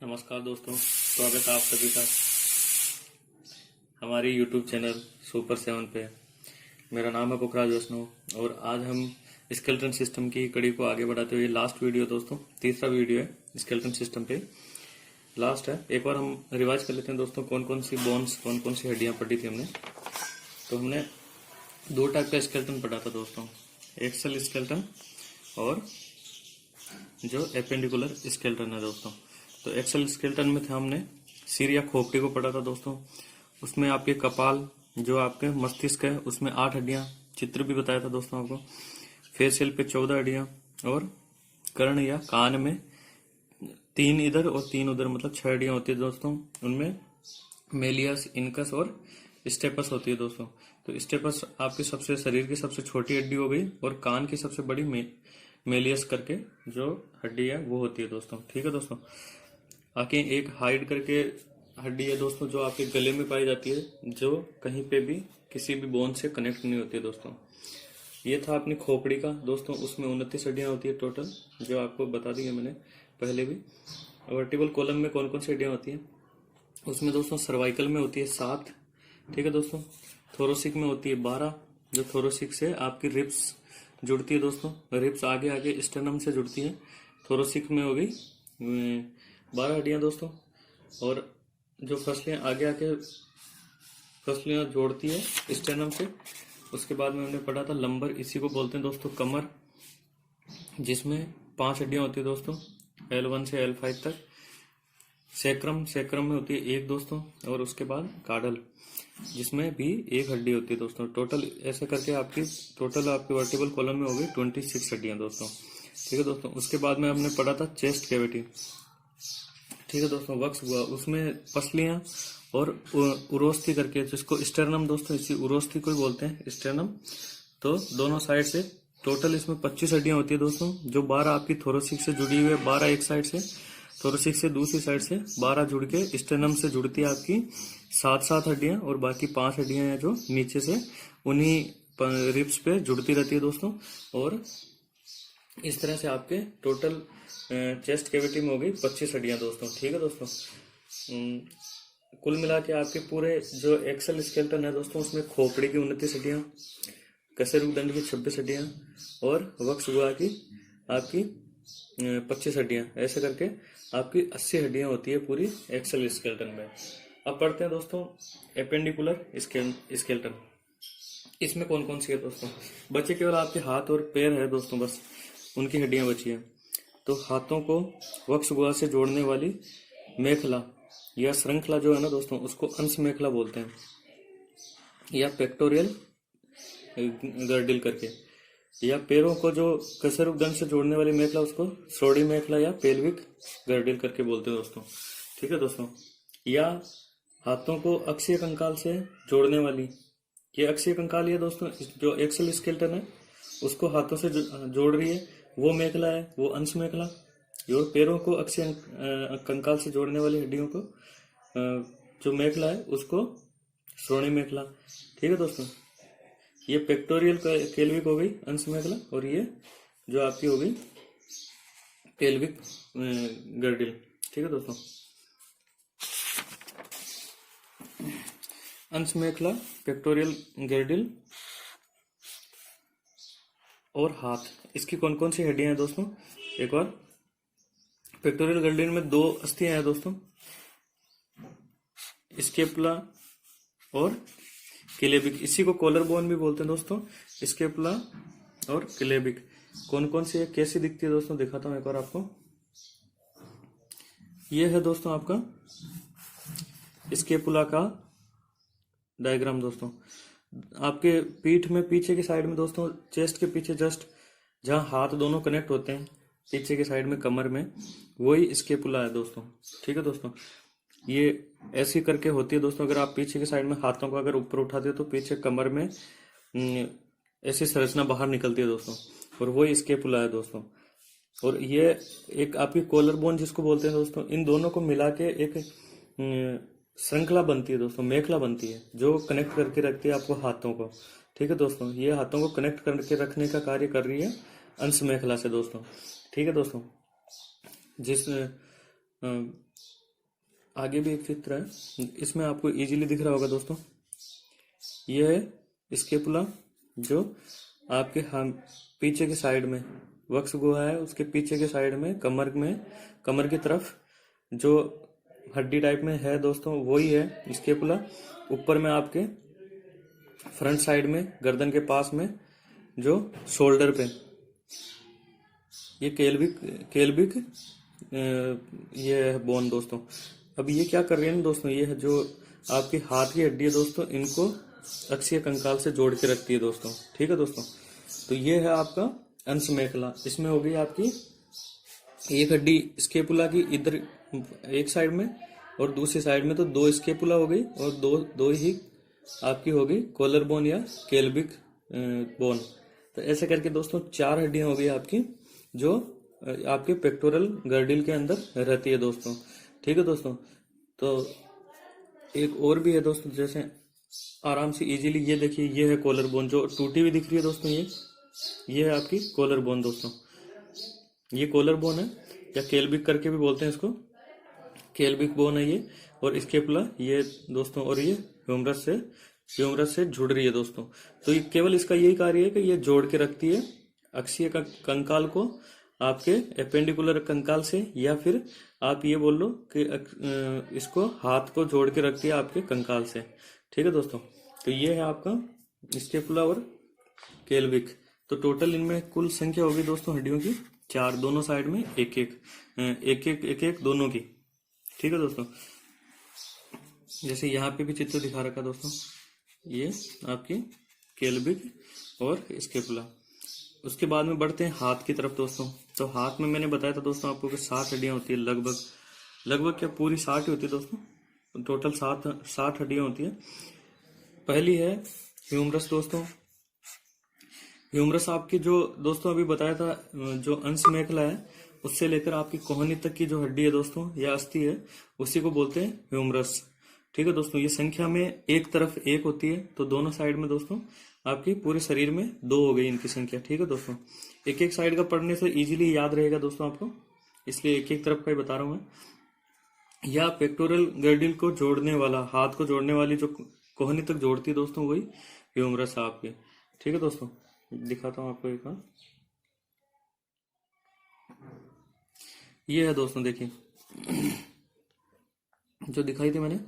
नमस्कार दोस्तों, स्वागत है आप सभी का हमारी YouTube चैनल सुपर 7 पे। मेरा नाम है पुखराज वैष्णव और आज हम स्केलेटन सिस्टम की कड़ी को आगे बढ़ाते हुए लास्ट वीडियो दोस्तों, तीसरा वीडियो है स्केलेटन सिस्टम पे, लास्ट है। एक बार हम रिवाइज कर लेते हैं दोस्तों, कौन कौन सी बोन्स, कौन कौन सी हड्डियां पढ़ी थी हमने। तो हमने दो टाइप का स्केलेटन पढ़ा था दोस्तों, एक्सल स्केलेटन और जो एपेंडिकुलर स्केलेटन है दोस्तों। तो एक्सल स्केलेटन में था हमने सिर या खोपड़ी को पढ़ा था दोस्तों। उसमें आपके कपाल, जो आपके मस्तिष्क है, उसमें 8 हड्डियां, चित्र भी बताया था दोस्तों आपको। फेसियल पे 14 हड्डियां और कर्ण या कान में 3 इधर और 3 उधर, मतलब 6 हड्डियां होती है दोस्तों। उनमें मेलियस, इनकस और स्टेपस होती है दोस्तों। तो स्टेपस आपके सबसे शरीर की सबसे छोटी हड्डी हो गई और कान की सबसे बड़ी मेलियस करके जो हड्डी है वो होती है दोस्तों। ठीक है दोस्तों। आगे एक हाइड करके हड्डी है दोस्तों, जो आपके गले में पाई जाती है, जो कहीं पे भी किसी भी बोन से कनेक्ट नहीं होती है दोस्तों। ये था अपनी खोपड़ी का दोस्तों, उसमें 29 हड्डियां होती है टोटल, जो आपको बता दी है मैंने पहले भी। वर्टिबल कॉलम में कौन कौन सी हड्डियां होती है, उसमें दोस्तों सर्वाइकल में होती है 7, ठीक है दोस्तों। थोरोसिक में होती है 12, जो थोरोसिक से आपकी रिब्स जुड़ती है दोस्तों। रिब्स आगे आगे स्टर्नम से जुड़ती है। थोरोसिक में हो गई 12 हड्डियां दोस्तों। और जो फसलियां आगे आके फसलियां जोड़ती है स्टर्नम से, उसके बाद में हमने पढ़ा था लंबर, इसी को बोलते हैं दोस्तों कमर, जिसमें 5 हड्डियां होती है दोस्तों, L1 से L5 तक। सैक्रम, सैक्रम में होती है 1 दोस्तों, और उसके बाद काडल, जिसमें भी 1 हड्डी होती है दोस्तों। टोटल ऐसे करके आपकी वर्टिबल कॉलम में हो गई 26 हड्डियां दोस्तों। ठीक है दोस्तों। उसके बाद में हमने पढ़ा था चेस्ट कैविटी, ठीक है दोस्तों, वक्स हुआ, उसमें पसलियां और उरोस्थी करके, जिसको स्टर्नम दोस्तों, इसी उरोस्थी को ही बोलते हैं स्टर्नम। तो दोनों साइड से टोटल इसमें 25 हड्डियां होती है दोस्तों, जो 12 आपकी थोरोसिक से जुड़ी हुई है, 12 एक साइड से, थोरोसिक से दूसरी साइड से 12 जुड़ के स्टर्नम से जुड़ती है आपकी 7 हड्डियां, और बाकी 5 हड्डियां हैं जो नीचे से उन्हीं रिब्स पे जुड़ती रहती है दोस्तों। और इस तरह से आपके टोटल चेस्ट कैविटी में हो गई 25 हड्डियां दोस्तों। ठीक है दोस्तों। कुल मिला के आपके पूरे जो एक्सल स्केलेटन है दोस्तों, उसमें खोपड़ी की 29 हड्डियां, कशेरुकदंड की 26 हड्डियां और वक्ष गुहा की आपकी 25 हड्डियां, ऐसे करके आपकी 80 हड्डियां होती है पूरी एक्सल स्केलेटन में। अब पढ़ते हैं दोस्तों एपेंडिकुलर स्केलेटन। इसमें कौन कौन सी है दोस्तों, बचे केवल आपके हाथ और पैर है दोस्तों, बस उनकी हड्डियां बची है। तो हाथों को वक्ष गुहा से जोड़ने वाली मेखला या श्रृंखला जो है ना दोस्तों, उसको अंश मेखला बोलते हैं, या पेक्टोरियल गर्डिल करके। या पैरों को जो कशेरुकदंड से जोड़ने वाली मेखला, उसको श्रोणि मेखला या पेल्विक गर्डिल करके बोलते हैं दोस्तों। ठीक है दोस्तों। या हाथों को अक्षीय कंकाल से जोड़ने वाली, ये अक्षीय कंकाल है दोस्तों, जो एक्सल स्केलेटन है उसको हाथों से जोड़ रही है, वो मेखला है, वो अंश मेखला। जो पैरों को अक्षीय कंकाल से जोड़ने वाली हड्डियों को जो मेखला है, उसको श्रोणि मेखला। ठीक है दोस्तों। ये पेक्टोरियल केल्विक हो गई अंश मेखला, और ये जो आपकी हो गई पेल्विक गर्डिल। ठीक है दोस्तों। अंश मेखला, पेक्टोरियल गर्डिल और हाथ, इसकी कौन कौन सी हड्डियां हैं दोस्तों, एक बार। पेक्टोरियल गर्डिल में 2 अस्थियां हैं दोस्तों, स्केपुला और क्लेबिक, इसी को कॉलर बोन भी बोलते हैं दोस्तों, स्केपुला और क्लेबिक। कौन कौन सी है, कैसी दिखती है दोस्तों, दिखाता हूं एक बार आपको। ये है दोस्तों आपका स्केपुला का डायग्राम दोस्तों। आपके पीठ में पीछे की साइड में दोस्तों, चेस्ट के पीछे जस्ट जहां हाथ दोनों कनेक्ट होते हैं, पीछे की साइड में कमर में, वही स्केपुला है दोस्तों। ठीक है दोस्तों। ये ऐसी करके होती है दोस्तों, अगर आप पीछे की साइड में हाथों को अगर ऊपर उठाते हो तो पीछे कमर में ऐसी संरचना बाहर निकलती है दोस्तों, और वही स्केपुला है दोस्तों। और ये एक आपकी कॉलर बोन जिसको बोलते हैं दोस्तों, इन दोनों को मिला के एक श्रृंखला बनती है दोस्तों, मेखला बनती है, जो कनेक्ट करके रखती है आपको हाथों को। ठीक है दोस्तों। ये हाथों को कनेक्ट करके रखने का कार्य कर रही है अंश मेखला से दोस्तों। ठीक है दोस्तों। जिस आगे भी एक चित्र है, इसमें आपको इजीली दिख रहा होगा दोस्तों। ये है स्केपुला, जो आपके पीछे के साइड में वक्ष गुहा है, उसके पीछे के साइड में कमर की तरफ जो हड्डी टाइप में है दोस्तों, वही है स्केपुला। ऊपर में आपके फ्रंट साइड में गर्दन के पास में जो शोल्डर पे ये केल्विक ये है बोन दोस्तों। अब ये क्या कर रही है ना दोस्तों, ये है जो आपके हाथ की हड्डी है दोस्तों, इनको अक्षीय कंकाल से जोड़ के रखती है दोस्तों। ठीक है दोस्तों, तो ये है आपका अंश मेखला। इसमें हो गई आपकी एक हड्डी स्केपुला की इधर एक साइड में, और दूसरी साइड में तो दो स्केपुला हो गई, और दो ही आपकी हो गई कॉलर बोन या केल्विक बोन। तो ऐसे करके दोस्तों 4 हड्डियां हो गई आपकी, जो आपके पेक्टोरल गर्डिल के अंदर रहती है दोस्तों। ठीक है दोस्तों, तो एक और भी है दोस्तों, जैसे आराम से इजीली ये देखिए, ये है कॉलर बोन जो टूटी हुई दिख रही है दोस्तों। ये है आपकी कॉलर बोन दोस्तों। ये कॉलर बोन है, या केल्विक करके भी बोलते हैं इसको, केल्विक बोन है ये। और स्केपुला ये दोस्तों, और ये ह्यूमरस से जुड़ रही है दोस्तों। तो ये केवल इसका यही कार्य है कि ये जोड़ के रखती है अक्षीय कंकाल को आपके एपेंडिकुलर कंकाल से, या फिर आप ये बोल लो कि इसको हाथ को जोड़ के रखती है आपके कंकाल से। ठीक है दोस्तों, तो ये है आपका स्केपुला और केल्विक। तो टोटल इनमें कुल संख्या होगी दोस्तों हड्डियों की 4, दोनों साइड में एक एक दोनों की। ठीक है दोस्तों, जैसे यहाँ पे भी चित्र दिखा रखा दोस्तों, ये आपकी केल्विक और स्केपुला। उसके बाद में बढ़ते हैं हाथ की तरफ दोस्तों। तो हाथ में मैंने बताया था दोस्तों आपको कि 7 हड्डियां होती है, लगभग क्या पूरी 60 ही होती है दोस्तों। टोटल 60 हड्डियां होती है। पहली है ह्यूमरस दोस्तों। ह्यूमरस आपकी जो दोस्तों अभी बताया था, जो अंश मेखला है उससे लेकर आपकी कोहनी तक की जो हड्डी है दोस्तों या अस्थि है, उसी को बोलते हैं ह्यूमरस। ठीक है दोस्तों, ये संख्या में एक तरफ 1 होती है, तो दोनों साइड में दोस्तों आपकी पूरे शरीर में 2 हो गई इनकी संख्या। ठीक है दोस्तों, एक साइड का पढ़ने से इजीली याद रहेगा दोस्तों आपको, इसलिए एक तरफ का ही बता रहा हूं मैं। या पेक्टोरल गर्डिल को जोड़ने वाला, हाथ को जोड़ने वाली जो कोहनी तक जोड़ती है दोस्तों, वही ह्यूमरस है आपकी। ठीक है दोस्तों, दिखाता हूं आपको एक बार। ये है दोस्तों, देखिए जो दिखाई थी मैंने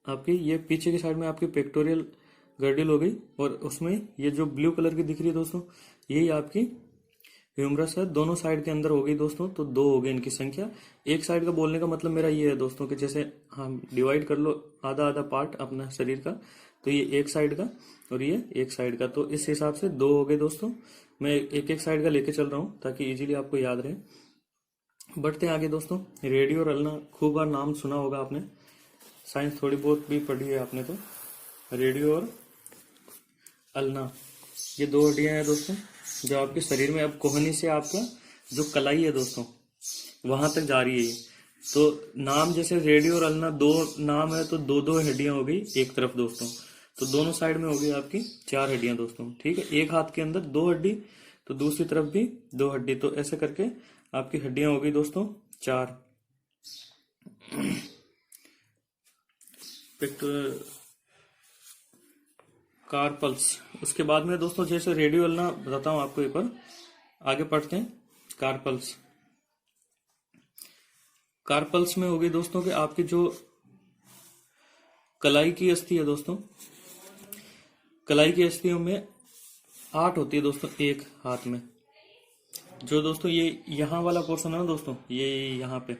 आपकी, ये पीछे की साइड में आपकी पेक्टोरियल गर्डिल हो गई, और उसमें ये जो ब्लू कलर की दिख रही है दोस्तों, यही आपकी ह्यूमरस है। दोनों साइड के अंदर हो गई दोस्तों, तो 2 हो गई इनकी संख्या। एक साइड का बोलने का मतलब मेरा ये है दोस्तों कि जैसे हम डिवाइड कर लो आधा आधा पार्ट अपना शरीर का, तो ये एक साइड का और ये एक साइड का, तो इस हिसाब से 2 हो गए दोस्तों। मैं एक साइड का लेके चल रहा हूँ ताकि इजीली आपको याद रहे। बढ़ते हैं आगे दोस्तों। रेडियो और अल्ना खूब बार नाम सुना होगा आपने, साइंस थोड़ी बहुत भी पढ़ी है आपने। तो रेडियो और अल्ना, ये 2 हड्डियां हैं दोस्तों जो आपके शरीर में, अब कोहनी से आपका जो कलाई है दोस्तों वहां तक जा रही है ये। तो नाम जैसे रेडियो और अल्ना 2 नाम है, तो 2 हड्डियां हो गई एक तरफ दोस्तों, तो दोनों साइड में हो गई आपकी 4 हड्डियां दोस्तों। ठीक है, एक हाथ के अंदर 2 हड्डी, तो दूसरी तरफ भी 2 हड्डी, तो ऐसे करके आपकी हड्डियां हो गई दोस्तों 4। कार्पल्स, उसके बाद में दोस्तों जैसे रेडियो अल्ना बताता हूं आपको एक बार, आगे पढ़ते हैं। कार्पल्स में हो गई दोस्तों कि आपकी जो कलाई की अस्थि है दोस्तों, कलाई की अस्थियों में 8 होती है दोस्तों एक हाथ में। जो दोस्तों ये यहाँ वाला पोर्शन है ना दोस्तों, ये यहाँ पे,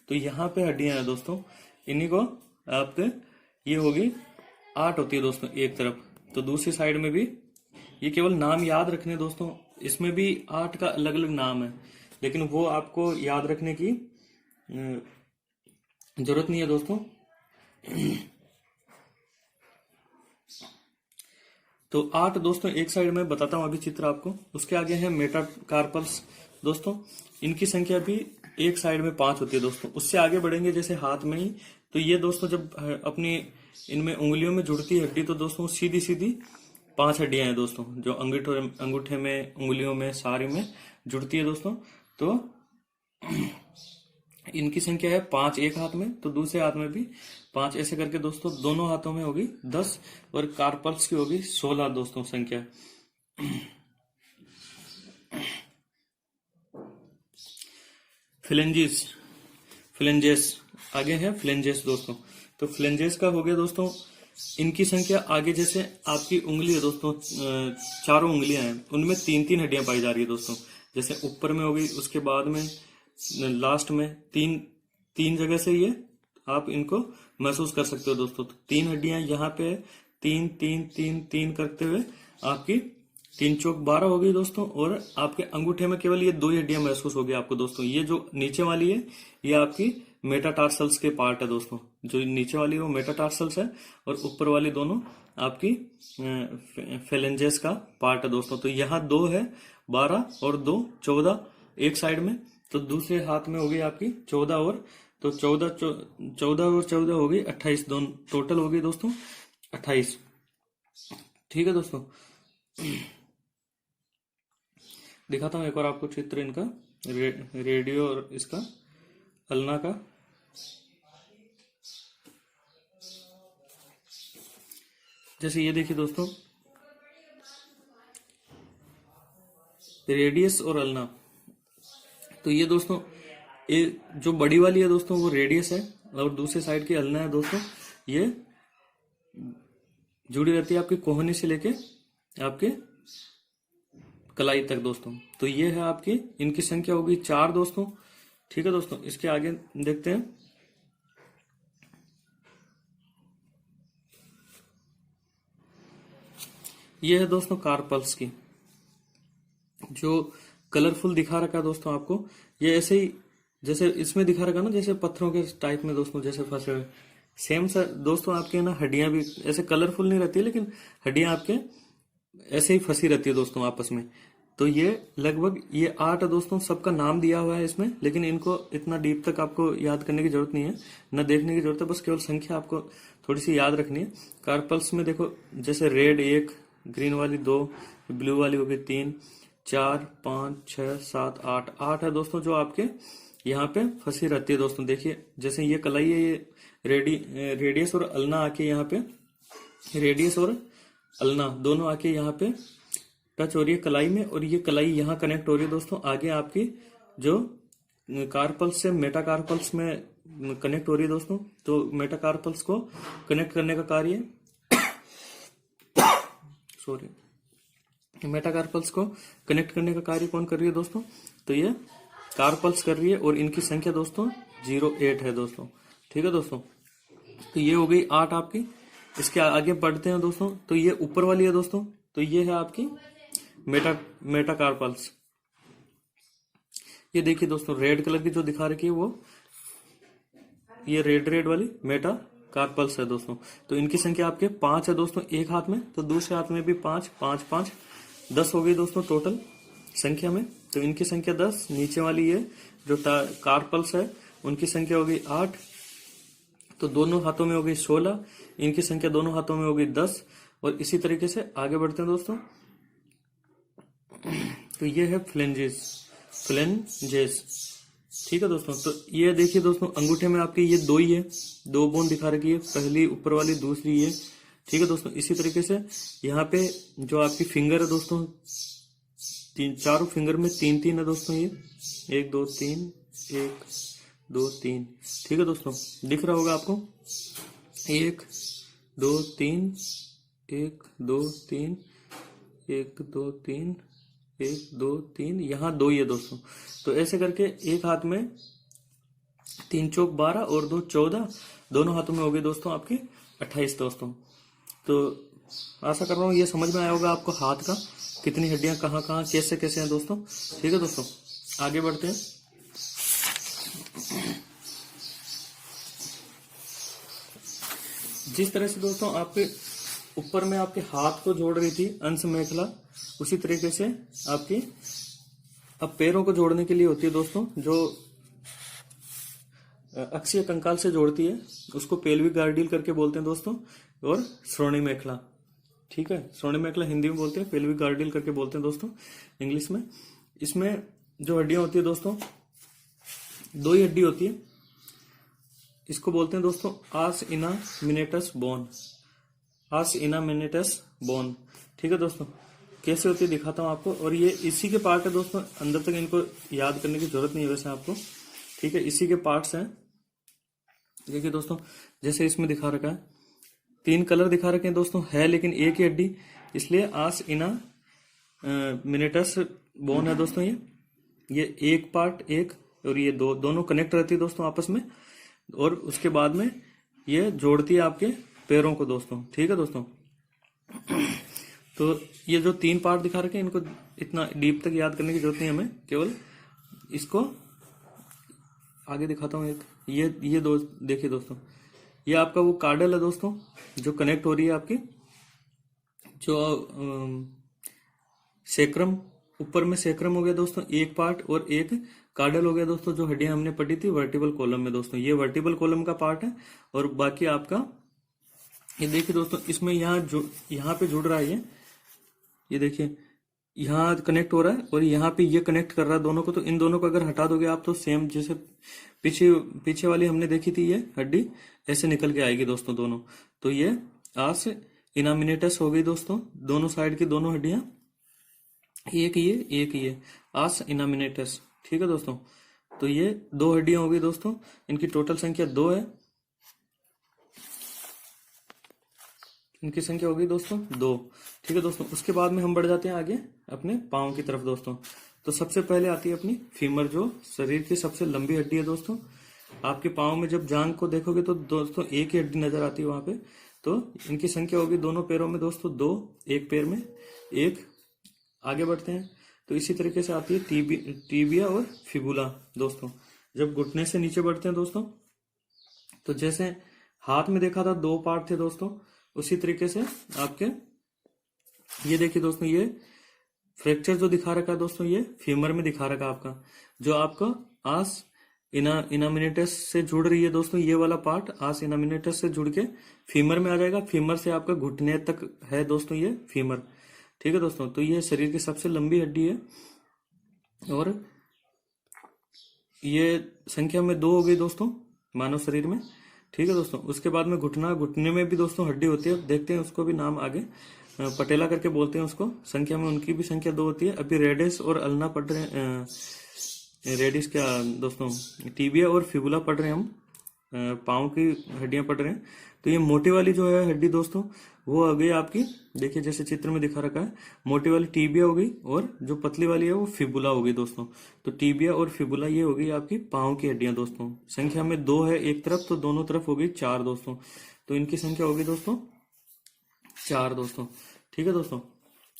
तो यहाँ पे हड्डियां हैं दोस्तों, इन्हीं को आपके ये होगी 8 होती है दोस्तों एक तरफ। तो दूसरी साइड में भी, ये केवल नाम याद रखने दोस्तों, इसमें भी 8 का अलग अलग नाम है, लेकिन वो आपको याद रखने की जरूरत नहीं है दोस्तों। तो 8 दोस्तों एक साइड में बताता हूं अभी चित्र आपको। उसके आगे है मेटाकार्पल्स दोस्तों, इनकी संख्या भी एक साइड में 5 होती है दोस्तों। उससे आगे बढ़ेंगे जैसे हाथ में ही, तो ये दोस्तों जब अपनी इनमें उंगलियों में जुड़ती है हड्डी, तो दोस्तों सीधी सीधी 5 हड्डियां हैं दोस्तों जो अंगूठे में, उंगलियों में, सारे में जुड़ती है दोस्तों। तो इनकी संख्या है 5 एक हाथ में, तो दूसरे हाथ में भी 5, ऐसे करके दोस्तों दोनों हाथों में होगी 10 और कार्पल्स की होगी 16 दोस्तों संख्या। फ्लेंजेस, फ्लेंजेस आगे है फ्लेंजेस दोस्तों। तो फ्लेंजेस का हो गया दोस्तों, इनकी संख्या आगे जैसे आपकी उंगली है दोस्तों, चारों उंगलियां हैं, उनमें 3-3 हड्डियां पाई जा रही है दोस्तों। जैसे ऊपर में होगी, उसके बाद में लास्ट में तीन जगह से ये आप इनको महसूस कर सकते हो दोस्तों। तो 3 हड्डियां यहाँ पे है, 3-3-3-3 करते हुए आपकी 3 चौक 12 हो गई दोस्तों। और आपके अंगूठे में केवल ये 2 हड्डियां महसूस होगी आपको दोस्तों। ये जो नीचे वाली है ये आपकी मेटाटार्सल्स के पार्ट है दोस्तों। जो नीचे वाली है वो मेटाटार्सल्स है और ऊपर वाली दोनों आपकी फेलेंजेस का पार्ट है दोस्तों। तो यहाँ 2 है 12 और 2 14 एक साइड में, तो दूसरे हाथ में हो गई आपकी 14 और तो 14 और 14 हो गई 28, दोनों टोटल हो गई दोस्तों 28। ठीक है दोस्तों, दिखाता हूँ एक और आपको चित्र इनका रेडियो और इसका अल्ना का। जैसे ये देखिए दोस्तों, रेडियस और अल्ना। तो ये दोस्तों ये जो बड़ी वाली है दोस्तों वो रेडियस है और दूसरे साइड की अल्ना है दोस्तों। ये जुड़ी रहती है आपकी कोहनी से लेके आपके कलाई तक दोस्तों। तो ये है आपकी, इनकी संख्या होगी 4 दोस्तों। ठीक है दोस्तों, इसके आगे देखते हैं। ये है दोस्तों कार्पल्स की, जो कलरफुल दिखा रखा है दोस्तों आपको। ये ऐसे ही जैसे इसमें दिखा रखा ना, जैसे पत्थरों के टाइप में दोस्तों जैसे फंसे हुए, सेम सर दोस्तों आपके ना हड्डियां भी ऐसे कलरफुल नहीं रहती है, लेकिन हड्डियां आपके ऐसे ही फंसी रहती है दोस्तों आपस में। तो ये लगभग ये 8 दोस्तों, सबका नाम दिया हुआ है इसमें, लेकिन इनको इतना डीप तक आपको याद करने की जरूरत नहीं है, न देखने की जरूरत है, बस केवल संख्या आपको थोड़ी सी याद रखनी है। कार्पल्स में देखो, जैसे रेड 1, ग्रीन वाली 2, ब्लू वाली हो गई 3, 4, 5, 6, 7, 8 है दोस्तों, जो आपके यहाँ पे फंसी रहती है दोस्तों। देखिए जैसे ये कलाई है, ये रेडियस और अल्ना आके यहाँ पे, रेडियस और अल्ना दोनों आके यहाँ पे टच हो रही है कलाई में, और ये कलाई यहाँ कनेक्ट हो रही है दोस्तों। आगे आपकी जो कार्पल्स से मेटाकार्पल्स में कनेक्ट हो रही है दोस्तों। तो मेटाकार्पल्स को कनेक्ट करने का कार्य सॉरी मेटाकार्पल्स को कनेक्ट करने का कार्य कौन कर रही है दोस्तों? तो ये कार्पल्स कर रही है, और इनकी संख्या दोस्तों 08 है दोस्तों। ठीक है दोस्तों, तो ये हो गई 8 आपकी। इसके आगे बढ़ते हैं दोस्तों, तो ये ऊपर वाली है दोस्तों। तो ये है आपकी मेटाकार्पल्स। ये देखिए दोस्तों, रेड कलर की जो दिखा रखी है वो ये रेड वाली मेटाकार्पल्स है दोस्तों। तो इनकी संख्या आपके 5 है दोस्तों एक हाथ में, तो दूसरे हाथ में भी 5 5 5 10 हो गई दोस्तों टोटल संख्या में। तो इनकी संख्या 10। नीचे वाली ये जो कार्पल्स है उनकी संख्या हो गई 8, तो दोनों हाथों में हो गई 16। इनकी संख्या दोनों हाथों में हो गई 10। और इसी तरीके से आगे बढ़ते हैं दोस्तों। तो ये है फ्लेंजेस। ठीक है दोस्तों, तो ये देखिए दोस्तों, अंगूठे में आपके ये 2 ही है, 2 बोन दिखा रखी है, पहली ऊपर वाली, दूसरी ये। ठीक है दोस्तों, इसी तरीके से यहाँ पे जो आपकी फिंगर है दोस्तों, चारों फिंगर में 3-3 है दोस्तों। ये 1 2 3 1 2 3। ठीक है दोस्तों, दिख रहा होगा आपको, 1 2 3 1 2 3 1 2 3 1 2 3, यहाँ 2 ही है दोस्तों। तो ऐसे करके एक हाथ में 3 चौक 12 और 2 14, दोनों हाथों में हो गए दोस्तों आपके 28 दोस्तों। तो आशा कर रहा हूँ ये समझ में आया होगा आपको हाथ का कितनी हड्डियां कहाँ कहाँ कैसे कैसे हैं दोस्तों। ठीक है दोस्तों, आगे बढ़ते हैं। जिस तरह से दोस्तों आपके ऊपर में आपके हाथ को जोड़ रही थी अंश मेखला, उसी तरीके से आपकी अब पैरों को जोड़ने के लिए होती है दोस्तों, जो अक्षीय कंकाल से जोड़ती है, उसको पेल्विक गार्डियल करके बोलते हैं दोस्तों, और श्रोणी मेखला। ठीक है, श्रोणी मेखला हिंदी में बोलते हैं, पेल्विक गार्डियल करके बोलते हैं दोस्तों इंग्लिश में। इसमें जो हड्डियां होती है दोस्तों, दो ही हड्डी होती है। इसको बोलते हैं दोस्तों आर्स इना मिनेटस बोन, आर्स इना मिनेटस बोन। ठीक है दोस्तों, कैसे होती है दिखाता हूं आपको। और ये इसी के पार्ट है दोस्तों, अंदर तक इनको याद करने की जरूरत नहीं है वैसे आपको। ठीक है, इसी के पार्ट्स हैं। देखिए दोस्तों, जैसे इसमें दिखा रखा है, 3 कलर दिखा रखे हैं दोस्तों, है लेकिन एक ही हड्डी, इसलिए आर्स इना मिनेटस बोन है दोस्तों। ये एक पार्ट एक, और ये दोनों कनेक्ट रहती है दोस्तों आपस में, और उसके बाद में ये जोड़ती है आपके पैरों को दोस्तों। ठीक है दोस्तों, तो ये जो 3 पार्ट दिखा रखे हैं, इनको इतना डीप तक याद करने की जरूरत नहीं हमें, केवल इसको आगे दिखाता हूँ। एक ये दो देखिए दोस्तों, ये आपका वो कार्डल है दोस्तों, जो कनेक्ट हो रही है आपकी, जो सेक्रम, ऊपर में सेक्रम हो गया दोस्तों एक पार्ट, और एक कार्डल हो गया दोस्तों, जो हड्डियां हमने पढ़ी थी वर्टिबल कॉलम में दोस्तों। ये वर्टिबल कॉलम का पार्ट है, और बाकी आपका ये देखिए दोस्तों, इसमें यहाँ पे जुड़ रहा है, ये देखिए यहाँ कनेक्ट हो रहा है, और यहाँ पे ये कनेक्ट कर रहा है दोनों को। तो इन दोनों को अगर हटा दोगे आप, तो सेम जैसे पीछे वाली हमने देखी थी, ये हड्डी ऐसे निकल के आएगी दोस्तों दोनों। तो ये आर्स इनामिनेटस हो गई दोस्तों, दोनों साइड की दोनों हड्डियां, एक ये आर्स इनामिनेटस। ठीक है दोस्तों, तो ये 2 हड्डियां हो गई दोस्तों, इनकी टोटल संख्या 2 है, इनकी संख्या हो गई दोस्तों 2। ठीक है दोस्तों, उसके बाद में हम बढ़ जाते हैं आगे अपने पाँव की तरफ दोस्तों। तो सबसे पहले आती है अपनी फीमर, जो शरीर की सबसे लंबी हड्डी है दोस्तों। आपके पाँव में जब जांघ को देखोगे तो दोस्तों एक ही हड्डी नजर आती है वहां पे। तो इनकी संख्या होगी दोनों पैरों में दोस्तों 2, एक पैर में 1। आगे बढ़ते हैं, तो इसी तरीके से आती है टीबिया और फिबुला दोस्तों। जब घुटने से नीचे बढ़ते हैं दोस्तों, तो जैसे हाथ में देखा था 2 पार्ट थे दोस्तों, उसी तरीके से आपके ये देखिए दोस्तों, ये फ्रैक्चर जो दिखा रखा है दोस्तों, ये फीमर में दिखा रखा आपका, जो आपका आस इनामिनेटस से जुड़ रही है दोस्तों। ये वाला पार्ट आस इनामिनेटस से जुड़ के फीमर में आ जाएगा, फीमर से आपका घुटने तक है दोस्तों ये फीमर। ठीक है दोस्तों, तो ये शरीर की सबसे लंबी हड्डी है, और ये संख्या में 2 हो गई दोस्तों मानव शरीर में। ठीक है दोस्तों, उसके बाद में घुटने में भी दोस्तों हड्डी होती है, देखते हैं उसको भी नाम आगे, पटेला करके बोलते हैं उसको। संख्या में उनकी भी संख्या 2 होती है। अभी रेडिस और अल्ना पढ़ रहे हैं, रेडिस क्या दोस्तों, टीबिया और फिबुला पढ़ रहे हैं हम, पाँव की हड्डियां पढ़ रहे हैं। तो ये मोटी वाली जो है हड्डी दोस्तों, वो आ गई आपकी, देखिए जैसे चित्र में दिखा रखा है, मोटी वाली टीबिया हो गई, और जो पतली वाली है वो फिबुला हो गई दोस्तों। तो टीबिया और फिबुला ये हो गई आपकी पाँव की हड्डियां दोस्तों। संख्या में 2 है एक तरफ, तो दोनों तरफ हो गई 4 दोस्तों। तो इनकी संख्या होगी दोस्तों 4 दोस्तों। ठीक है दोस्तों,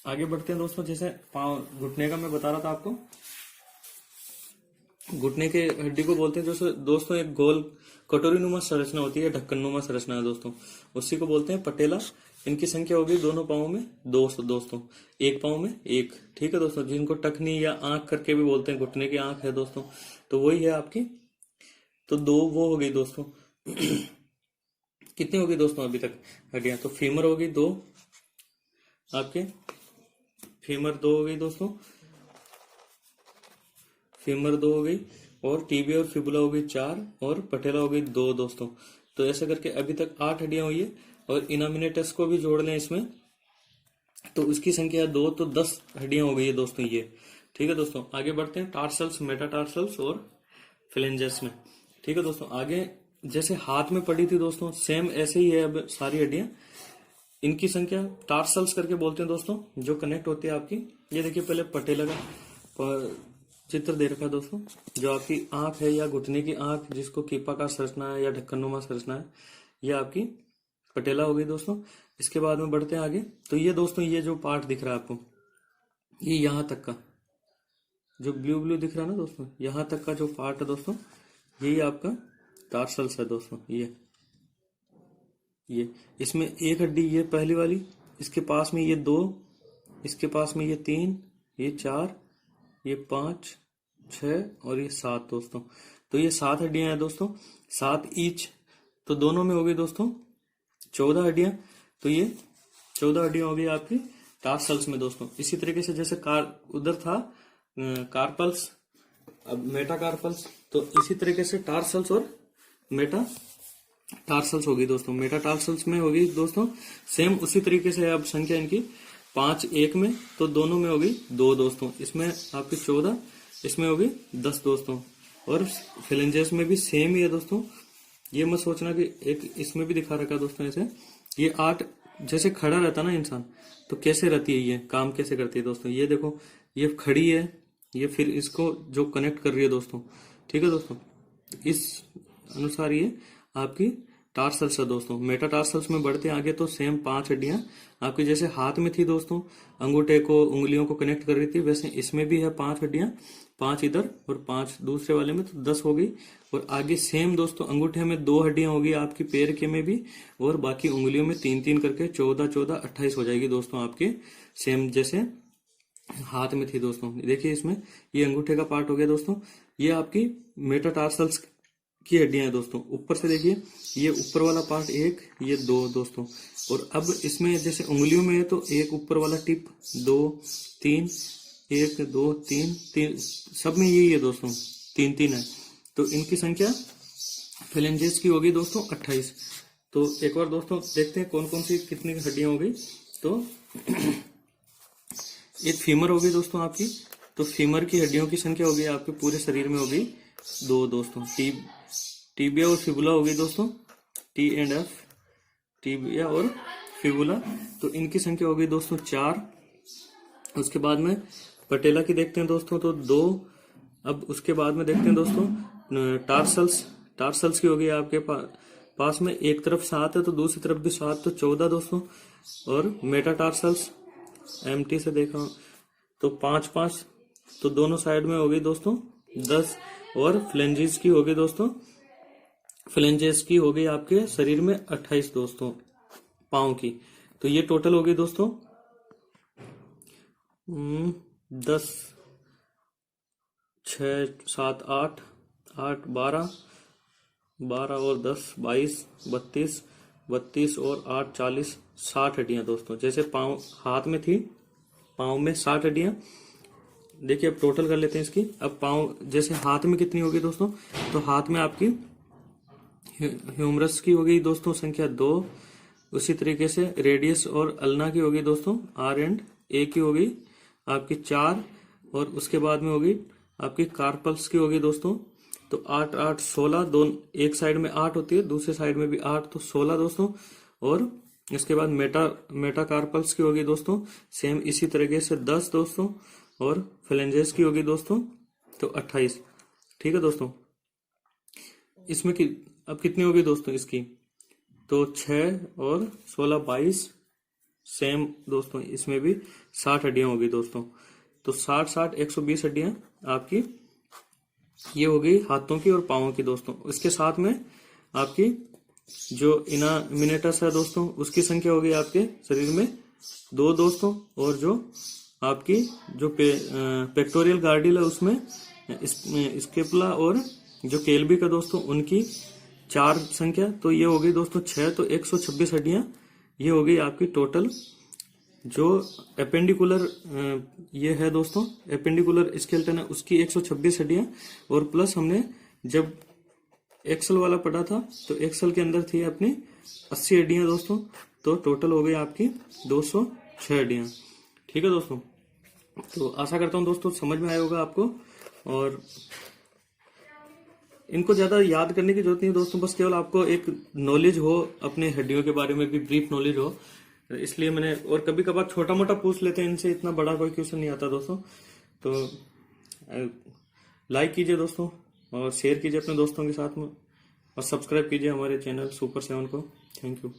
आगे बढ़ते हैं दोस्तों। जैसे पाँव, घुटने का मैं बता रहा था आपको, घुटने के हड्डी को बोलते हैं दोस्तों एक गोल कटोरी नुमा संरचना होती है, ढक्कन नुमा संरचना है दोस्तों, उसी को बोलते हैं पटेला। इनकी संख्या होगी दोनों पाँव में 2 दोस्तों, एक पाँव में 1। ठीक है दोस्तों, जिनको टखनी या आंख करके भी बोलते हैं, घुटने की आंख है दोस्तों, तो वही है आपकी। तो 2 वो हो गई दोस्तों। कितनी होगी दोस्तों अभी तक हड्डियां? तो फीमर होगी 2 आपके, फीमर 2 हो गई दोस्तों, फीमर 2 हो गई, और टीबिया और फिबुला हो गई 4, और पटेला हो गई 2 दोस्तों। तो ऐसा करके अभी तक 8 हड्डियां हुई है, और इनामिनेटस को भी जोड़ लें इसमें, तो उसकी संख्या 2, तो 10 हड्डियां हो गई है दोस्तों ये। ठीक है दोस्तों, आगे बढ़ते हैं टार्सल्स, मेटाटार्सल्स और फ्लेंजेस में। ठीक है दोस्तों, आगे जैसे हाथ में पड़ी थी दोस्तों, सेम ऐसे ही है अब सारी हड्डियां। इनकी संख्या टार्सल्स करके बोलते हैं दोस्तों, जो कनेक्ट होती है आपकी। ये देखिए पहले पटेला का चित्र दे रखा है दोस्तों, जो आपकी आंख है या घुटने की आंख, जिसको कीपाकार संरचना है या ढक्कनुमा संरचना है, ये आपकी पटेला हो गई दोस्तों। इसके बाद में बढ़ते हैं आगे, तो ये दोस्तों ये जो पार्ट दिख रहा है आपको, ये यहाँ तक का जो ब्लू ब्लू दिख रहा है ना दोस्तों, यहाँ तक का जो पार्ट है दोस्तों, यही आपका टार्सल्स है दोस्तों। ये इसमें एक हड्डी, ये पहली वाली, इसके पास में ये 2, इसके पास में ये 3, ये 4, ये 5, 6 और ये 7 दोस्तों। तो ये 7 हड्डियां हैं दोस्तों, 7 ईच। तो दोनों में हो गई दोस्तों 14 हड्डियां। तो ये 14 हड्डियां हो गई आपकी टार्सल्स में दोस्तों। इसी तरीके से जैसे उधर था कार्पल्स, अब मेटाकार्पल्स, तो इसी तरीके से टार्सल्स और मेटा टार्सल्स होगी दोस्तों। मेटा टार्सल्स में होगी दोस्तों सेम उसी तरीके से। अब संख्या इनकी 5 1 में, तो दोनों में होगी 2 दोस्तों। इसमें आपकी 14, इसमें होगी 10 दोस्तों। और फिलेंजेस में भी सेम ही है दोस्तों। ये मत सोचना कि एक इसमें भी दिखा रखा दोस्तों ऐसे। ये 8 जैसे खड़ा रहता ना इंसान, तो कैसे रहती है, ये काम कैसे करती है दोस्तों। ये देखो, ये खड़ी है, ये फिर इसको जो कनेक्ट कर रही है दोस्तों। ठीक है दोस्तों, इस अनुसार ये आपकी टार्सल्स है दोस्तों। मेटाटार्सल्स में बढ़ते आगे तो सेम 5 हड्डियां आपकी जैसे हाथ में थी दोस्तों, अंगूठे को उंगलियों को कनेक्ट कर रही थी, वैसे इसमें भी है 5 हड्डियां। 5 इधर और 5 दूसरे वाले में, तो 10 हो गई। और आगे सेम दोस्तों अंगूठे में 2 हड्डियां होगी आपकी, पैर के में भी, और बाकी उंगलियों में 3-3 करके 14 14 28 हो जाएगी दोस्तों आपके, सेम जैसे हाथ में थी दोस्तों। देखिए इसमें ये अंगूठे का पार्ट हो गया दोस्तों। ये आपकी मेटाटार्सल्स की हड्डियां हैं दोस्तों। ऊपर से देखिए, ये ऊपर वाला पार्ट 1, ये 2 दोस्तों। और अब इसमें जैसे उंगलियों में है तो एक ऊपर वाला टिप, 2 3, 1 2 3 3, सब में यही है दोस्तों, 3-3 है। तो इनकी संख्या फिलेंजेस की होगी दोस्तों 28। तो एक बार दोस्तों देखते हैं कौन कौन सी कितनी हड्डियां हो गई। तो एक फीमर होगी दोस्तों आपकी, तो फीमर की हड्डियों की संख्या होगी आपके पूरे शरीर में होगी 2 दोस्तों। टीबिया और फिबुला होगी दोस्तों, T&F, टीबिया और फिबुला, तो इनकी संख्या होगी दोस्तों 4। उसके बाद में पटेला की देखते हैं दोस्तों, तो 2। अब उसके बाद में देखते हैं दोस्तों टार्सल्स की होगी आपके पास में, एक तरफ 7 है तो दूसरी तरफ भी 7, तो 14 दोस्तों। और मेटाटार्सल्स MT से देखा तो 5-5, तो दोनों साइड में होगी दोस्तों 10। और फ्लेंजेस की होगी दोस्तों, फ्लेंजेस की होगी आपके शरीर में 28 दोस्तों, पांव की। तो ये टोटल होगी दोस्तों 10 6 7 8 8 12 12 और 10 22 32 और 8 40 60 हड्डियां दोस्तों। जैसे पांव हाथ में थी, पांव में 60 हड्डियां। देखिए अब टोटल कर लेते हैं इसकी। अब पांव जैसे हाथ में कितनी होगी दोस्तों, तो हाथ में आपकी ह्यूमरस की होगी दोस्तों संख्या 2। उसी तरीके से रेडियस और अल्ना की होगी दोस्तों R एंड A की होगी आपकी 4। और उसके बाद में होगी आपकी कार्पल्स की होगी दोस्तों, तो 8 8 16, दोनों एक साइड में 8 होती है, दूसरे साइड में भी 8, तो 16 दोस्तों। और इसके बाद मेटाकार्पल्स की होगी दोस्तों सेम इसी तरीके से 10 दोस्तों। और फ्लेंजेस की होगी दोस्तों तो 28। ठीक है दोस्तों, इसमें अब कितनी होगी दोस्तों इसकी, तो 6 और 16 22, सेम दोस्तों इसमें भी 60 हड्डियां होगी दोस्तों। तो 60 60 120 हड्डियां आपकी ये होगी हाथों की और पांवों की दोस्तों। इसके साथ में आपकी जो इनामिनेटस है दोस्तों, उसकी संख्या होगी आपके शरीर में 2 दोस्तों। और जो आपकी जो पेक्टोरियल गार्डिल है उसमें स्केपुला और जो केल्बी का दोस्तों, उनकी 4 संख्या, तो ये होगी दोस्तों 6, तो 126 हड्डियां ये होगी आपकी टोटल। जो एपेंडिकुलर ये है दोस्तों, एपेंडिकुलर स्केलेटन है, उसकी 126 हड्डियां। और प्लस हमने जब एक्सल वाला पढ़ा था तो एक्सल के अंदर थी अपनी 80 हड्डियां दोस्तों, तो टोटल हो गई आपकी 206 हड्डियां। ठीक है दोस्तों, तो आशा करता हूं दोस्तों समझ में आया होगा आपको। और इनको ज्यादा याद करने की जरूरत नहीं है दोस्तों, बस केवल आपको एक नॉलेज हो अपने हड्डियों के बारे में भी, ब्रीफ नॉलेज हो, इसलिए मैंने। और कभी कभार छोटा मोटा पूछ लेते हैं इनसे, इतना बड़ा कोई क्वेश्चन नहीं आता दोस्तों। तो लाइक कीजिए दोस्तों और शेयर कीजिए अपने दोस्तों के साथ में, और सब्सक्राइब कीजिए हमारे चैनल सुपर 7 को। Thank you.